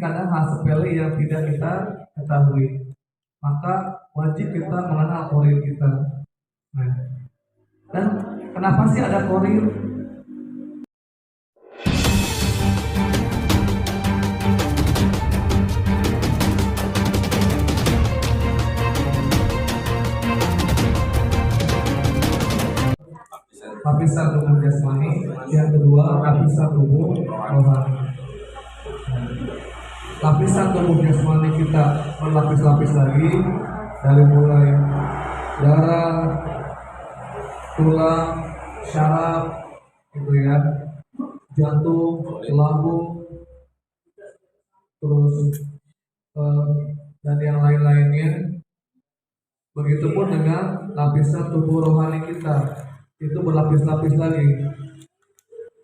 kadang hal sepele yang tidak kita ketahui. Maka wajib kita mengenal korin kita. Nah, dan kenapa sih ada korin? Lapisan tubuh jasmani, yang kedua lapisan tubuh rohani. Lapisan tubuh jasmani kita berlapis-lapis lagi dari mulai darah, tulang, syaraf, gitu ya, jantung, lambung, terus dan yang lain-lainnya. Begitupun dengan lapisan tubuh rohani kita, itu berlapis-lapis lagi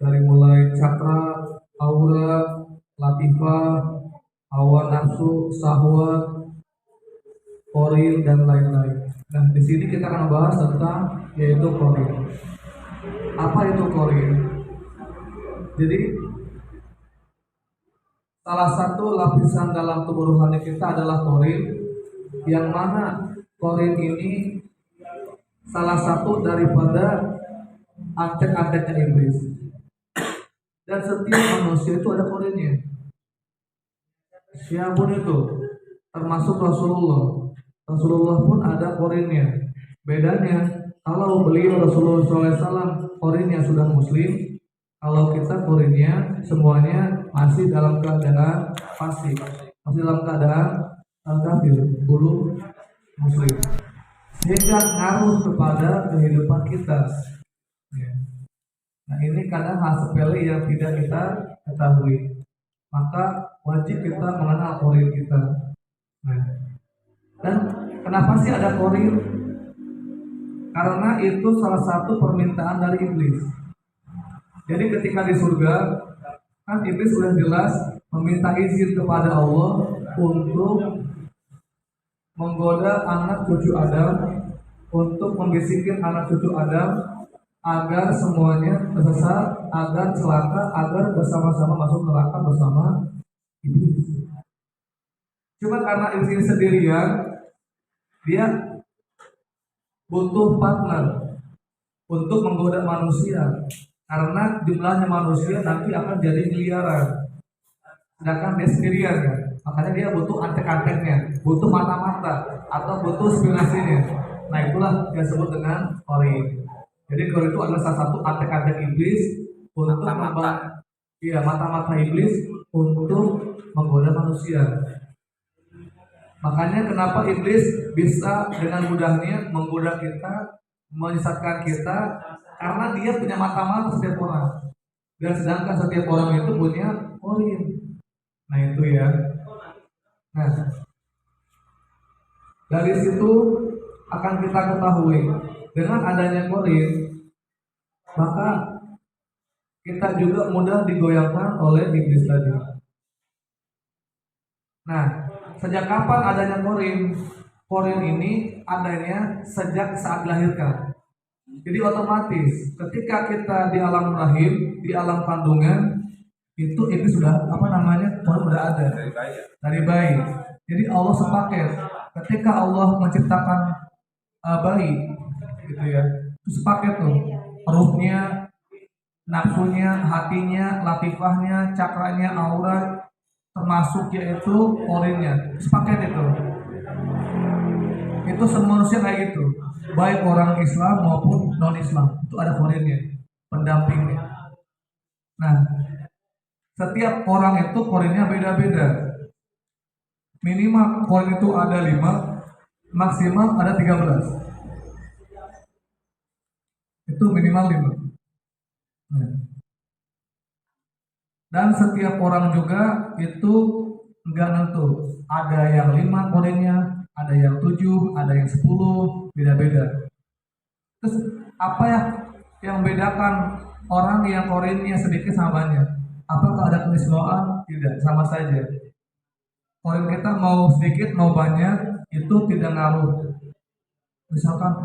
dari mulai cakra, aura, latifah, hawa nafsu, syahwat, korin dan lain-lain. Nah, di sini kita akan bahas tentang yaitu korin. Apa itu korin? Jadi salah satu lapisan dalam tubuh rohani kita adalah korin, yang mana korin ini salah satu daripada antek-anteknya iblis. Dan setiap manusia itu ada korinnya. Siapapun itu, termasuk Rasulullah. Rasulullah pun ada korinnya. Bedanya, kalau beliau Rasulullah SAW korinnya sudah muslim, kalau kita korinnya semuanya masih dalam keadaan fasik, masih dalam keadaan kafir, belum muslim, sehingga ngaruh kepada kehidupan kita. Nah, ini kadang hal sepele yang tidak kita ketahui. Maka wajib kita mengenal korin kita. Nah, dan kenapa sih ada korin? Karena itu salah satu permintaan dari iblis. Jadi ketika di surga, kan iblis sudah jelas meminta izin kepada Allah untuk menggoda anak cucu Adam, untuk membisikkan anak cucu Adam agar semuanya tersesat, agar celaka, agar bersama-sama masuk neraka bersama iblis. Cuma karena iblis sendirian, dia butuh partner untuk menggoda manusia, karena jumlahnya manusia nanti akan jadi miliaran, sedangkan dia sendirian kan. Makanya dia butuh antek-anteknya, butuh mata-mata, atau butuh spionasinya. Nah, itulah yang disebut dengan korin. Jadi korin itu adalah salah satu antek-antek iblis untuk mata-mata iblis untuk menggoda manusia. Makanya kenapa iblis bisa dengan mudahnya menggoda kita, menyesatkan kita, karena dia punya mata-mata setiap orang. Dan sedangkan setiap orang itu punya korin. Nah, itu ya. Nah, dari situ akan kita ketahui dengan adanya korin, maka kita juga mudah digoyahkan oleh iblis tadi. Nah, sejak kapan adanya korin? Korin ini adanya sejak saat dilahirkan. Jadi otomatis ketika kita di alam rahim, di alam kandungan, itu sudah korin sudah ada dari bayi. Jadi Allah sepaket. Ketika Allah menciptakan bayi, gitu ya, itu sepaket tuh, ruhnya, nafsunya, hatinya, latifahnya, cakranya, aura, termasuk yaitu korinnya, sepaket itu. Itu semua manusia kayak gitu, baik orang Islam maupun non Islam, itu ada korinnya, pendampingnya. Nah, setiap orang itu korinnya beda-beda. Minimal korin itu ada 5, maksimal ada 13. Itu minimal 5. Nah. Dan setiap orang juga itu enggak nentu. Ada yang 5 korinnya, ada yang 7, ada yang 10, beda-beda. Terus apa ya yang membedakan orang yang korinnya sedikit sama banyak? Apakah ada keistimewaan? Tidak, sama saja. Korin kita mau sedikit mau banyak itu tidak ngaruh. Misalkan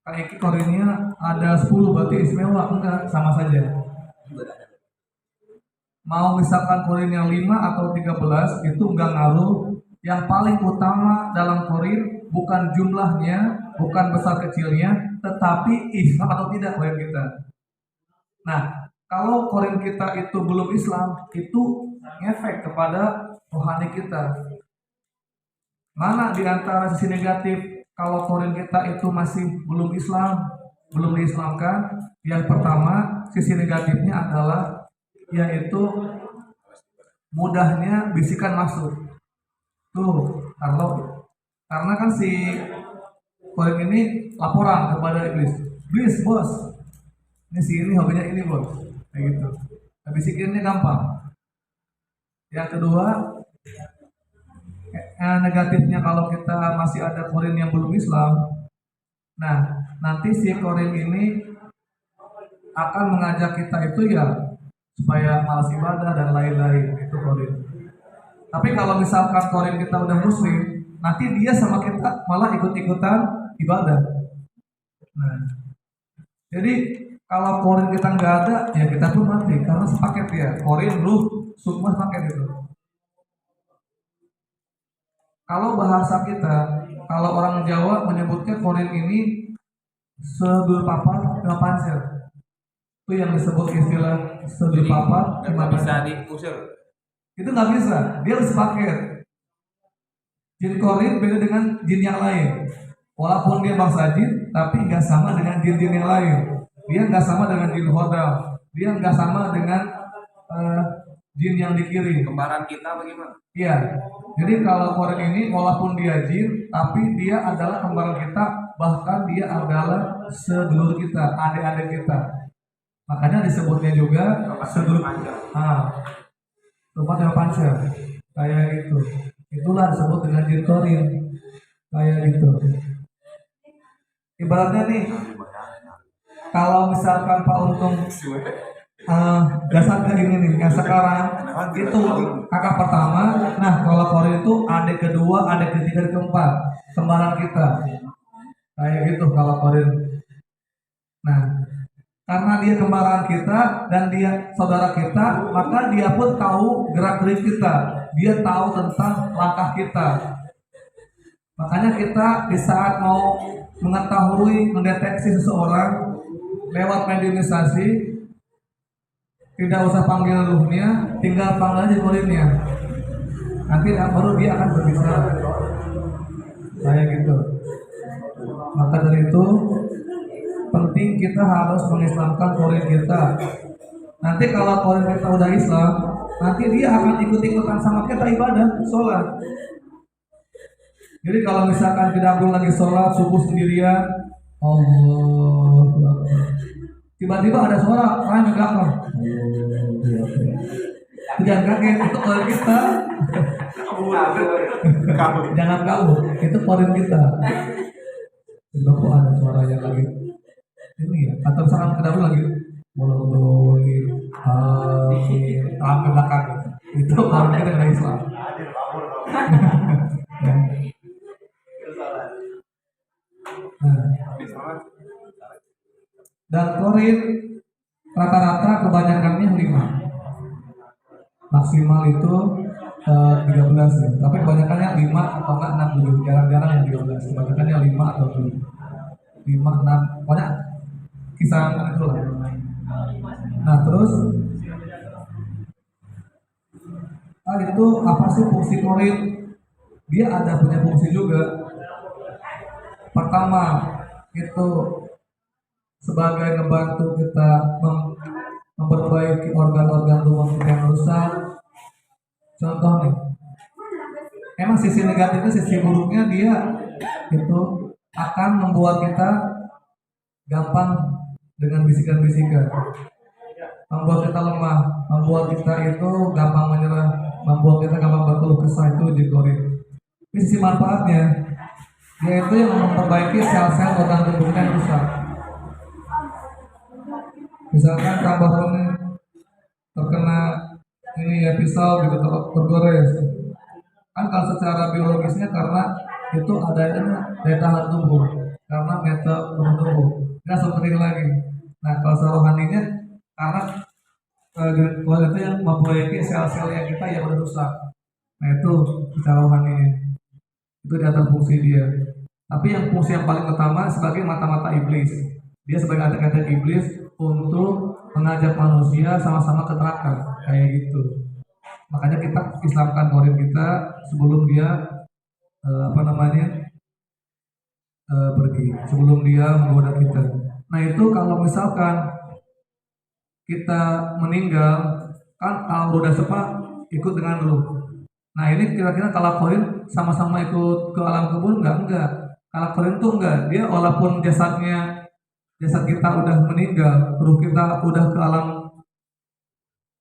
kayak korinnya ada 10 berarti istimewa, enggak, sama saja. Mau misalkan korin yang 5 atau 13 itu nggak ngaruh. Yang paling utama dalam korin bukan jumlahnya, bukan besar kecilnya, tetapi Islam atau tidak korin kita. Nah, kalau korin kita itu belum Islam, itu ngefek kepada rohani kita. Mana di antara sisi negatif kalau korin kita itu masih belum Islam, belum diislamkan? Yang pertama, sisi negatifnya adalah yaitu mudahnya bisikan masuk. Tuh, karena kan si korin ini laporan kepada iblis. Iblis, bos. Ini si ini hobinya ini, bos. Kayak gitu. Nah, bisikinnya gampang. Yang kedua, negatifnya kalau kita masih ada korin yang belum Islam, nah nanti si korin ini akan mengajak kita itu ya supaya malas ibadah dan lain-lain, itu korin. Tapi kalau misalkan korin kita udah muslim, nanti dia sama kita malah ikut-ikutan ibadah. Nah, jadi kalau korin kita nggak ada, ya kita pun mati karena sepaket ya, korin, ruh, semua sepaket itu. Kalau bahasa kita, kalau orang Jawa menyebutnya korin ini sedul papat lima pancel. Itu yang disebut istilah sedul papat lima pancel. Bisa diusir. Itu nggak bisa, dia harus paket. Jin korin beda dengan jin yang lain. Walaupun dia bangsa jin, tapi nggak sama dengan jin-jin yang lain. Dia nggak sama dengan jin hodam. Dia nggak sama dengan jin yang dikirim. Kembaran kita bagaimana? Iya. Jadi kalau korin ini walaupun dia jin, tapi dia adalah kembaran kita, bahkan dia adalah sedulur kita, adik-adik kita. Makanya disebutnya juga sedulur. Tempat yang pancel, kayak gitu. Itulah disebut dengan jin korin, kayak gitu. Ibaratnya nih, kalau misalkan Pak Untung dasar ini nih, yang sekarang itu kakak pertama. Nah, kalau korin itu adik kedua, adik ketiga, adik keempat, kembaran kita, kayak gitu kalau korin. Nah, karena dia kembaran kita dan dia saudara kita, maka dia pun tahu gerak-gerik kita. Dia tahu tentang langkah kita. Makanya kita di saat mau mengetahui, mendeteksi seseorang lewat mediumisasi, tidak usah panggil ruhnya, tinggal panggil aja korinnya. Nanti baru dia akan berbicara. Kayak gitu. Maka dari itu penting kita harus mengislamkan korin kita. Nanti kalau korin kita udah Islam, nanti dia akan ikut-ikutan sama kita ibadah, sholat. Jadi kalau misalkan kita belum lagi sholat subuh sendirian, Allah, tiba-tiba ada suara orang yang belakang, jangan kaget, itu korin kita. Jangan kabur, itu korin kita. Kenapa ada suara yang lagi ini ya, atau misalkan kedua lagi bolong-bolong, ke belakang, itu kalau kita dari Islam. Dan korin rata-rata kebanyakannya 5, maksimal itu 13 ya. Tapi kebanyakannya 5 atau enggak 6 dulu, jarang-jarang yang 13. Kebanyakannya 5 atau 7, 5, 6, pokoknya kisaran itu lah. Nah terus itu apa sih fungsi korin? Dia ada punya fungsi juga. Pertama itu sebagai ngebantu kita memperbaiki organ-organ tubuh kita yang rusak. Contoh nih, emang sisi negatifnya, sisi buruknya dia itu akan membuat kita gampang dengan bisikan-bisikan, membuat kita lemah, membuat kita itu gampang menyerah, membuat kita gampang berkeluh kesah, itu jin korin. Ini sisi manfaatnya, yaitu yang memperbaiki sel-sel organ tubuh kita yang rusak. Misalkan tambah ini terkena ini ya pisau gitu, tergores, kan kalau secara biologisnya karena itu adanya daya tahan tubuh, karena metabolisme tubuh, dia langsung kering lagi. Nah kalau secara rohaninya karena Korin itu yang memproyeki sel-sel yang kita yang udah rusak. Nah itu secara rohani itu di atas fungsi dia. Tapi yang fungsi yang paling utama sebagai mata-mata iblis. Dia sebagai anak-anak iblis untuk mengajak manusia sama-sama ke neraka kayak gitu. Makanya kita Islamkan Korin kita sebelum dia apa namanya pergi, sebelum dia menggoda kita. Nah itu kalau misalkan kita meninggal kan kalau udah sepak ikut dengan ruh. Nah ini kira-kira kalau koin sama-sama ikut ke alam kubur enggak. Kalau koin tuh enggak, dia walaupun jasad kita udah meninggal, ruh kita udah ke alam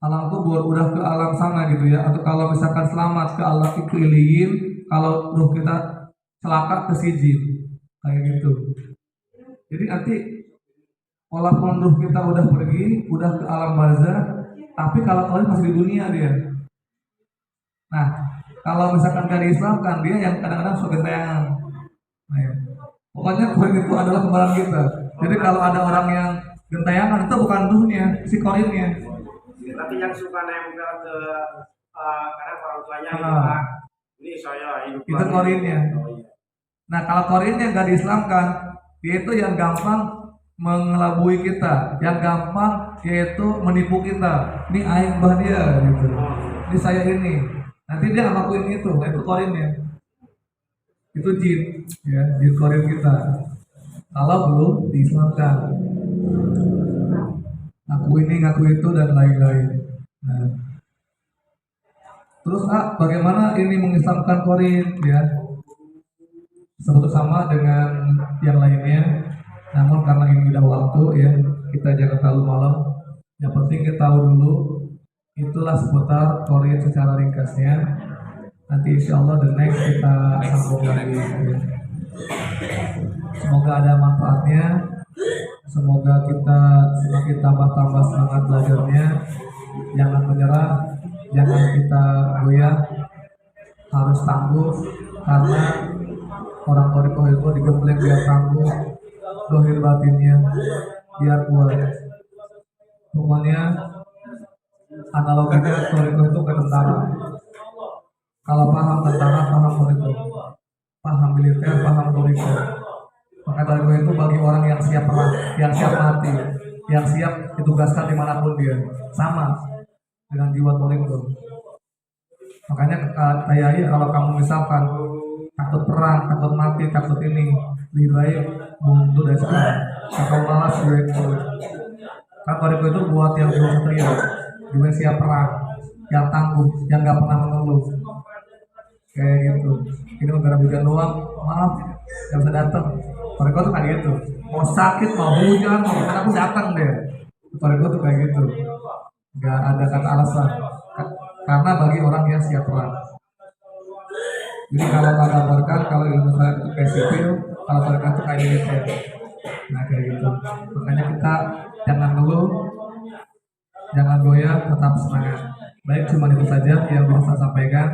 alam kubur, udah ke alam sana gitu ya. Atau kalau misalkan selamat ke alam iliyin, kalau ruh kita celaka ke sijin kayak gitu. Jadi nanti walaupun ruh kita udah pergi, udah ke alam barzah, tapi kalau koin masih di dunia dia. Nah, kalau misalkan gak diislamkan, dia yang kadang-kadang suka gentayangan. Nah, ya. Pokoknya koin itu adalah kembaran kita. Jadi kalau ada orang yang gentayangan itu bukan ruhnya, si koinnya. Tapi yang suka nempel ke karena orang tuanya gitu kan. Ini saya hidup itu koinnya. Nah, kalau koinnya gak diislamkan, dia itu yang gampang mengelabui kita, yang gampang yaitu menipu kita. Ini aing bah dia gitu. Ini saya ini. Nanti dia ngelakuin itu korinnya. Itu jin, ya, jin korin kita. Kalau belum diislamkan, ngaku ini, ngaku itu dan lain-lain. Nah, terus bagaimana ini mengislamkan korin, ya? Sebetulnya sama dengan yang lainnya. Namun karena ini udah waktu ya, kita jangan terlalu malam. Yang penting kita tahu dulu itulah seputar korin secara ringkasnya. Nanti insya Allah the next kita sambung lagi ya. Semoga ada manfaatnya. Semoga kita semakin tambah semangat belajarnya. Jangan menyerah, jangan kita goyah, harus tangguh karena orang torikoh itu digembleng biar tangguh, dohir batinnya biar kuat. Pokoknya analoginya torikoh itu ke tentara. Kalau paham tentara, paham torikoh. Paham militer, paham torikoh. Maka torikoh itu bagi orang yang siap perang, yang siap mati, yang siap ditugaskan dimanapun dia. Sama dengan jiwa torikoh. Makanya kayak kalau kamu misalkan takut perang, takut mati, takut ini, lebih baik mundur dari sekarang. Atau malas gue itu. Kan torikoh itu buat yang jiwa satria, jiwa siap perang, yang tangguh, yang nggak pernah mengeluh. Kayak gitu. Ini negara hujan doang, maaf, nggak bisa datang. Torikoh tuh kayak gitu. Mau sakit, mau hujan, mau kemana aku datang deh. Torikoh tuh kayak gitu. Nggak ada kata alasan. Karena bagi orang yang siap perang. Jadi kalau gambarkan, kalau ilmu saya itu kayak sipil, kalau torikoh itu kayak militer. Nah kayak gitu. Makanya kita jangan ngeluh, jangan goyah, tetap semangat. Baik, cuma itu saja yang bisa saya sampaikan.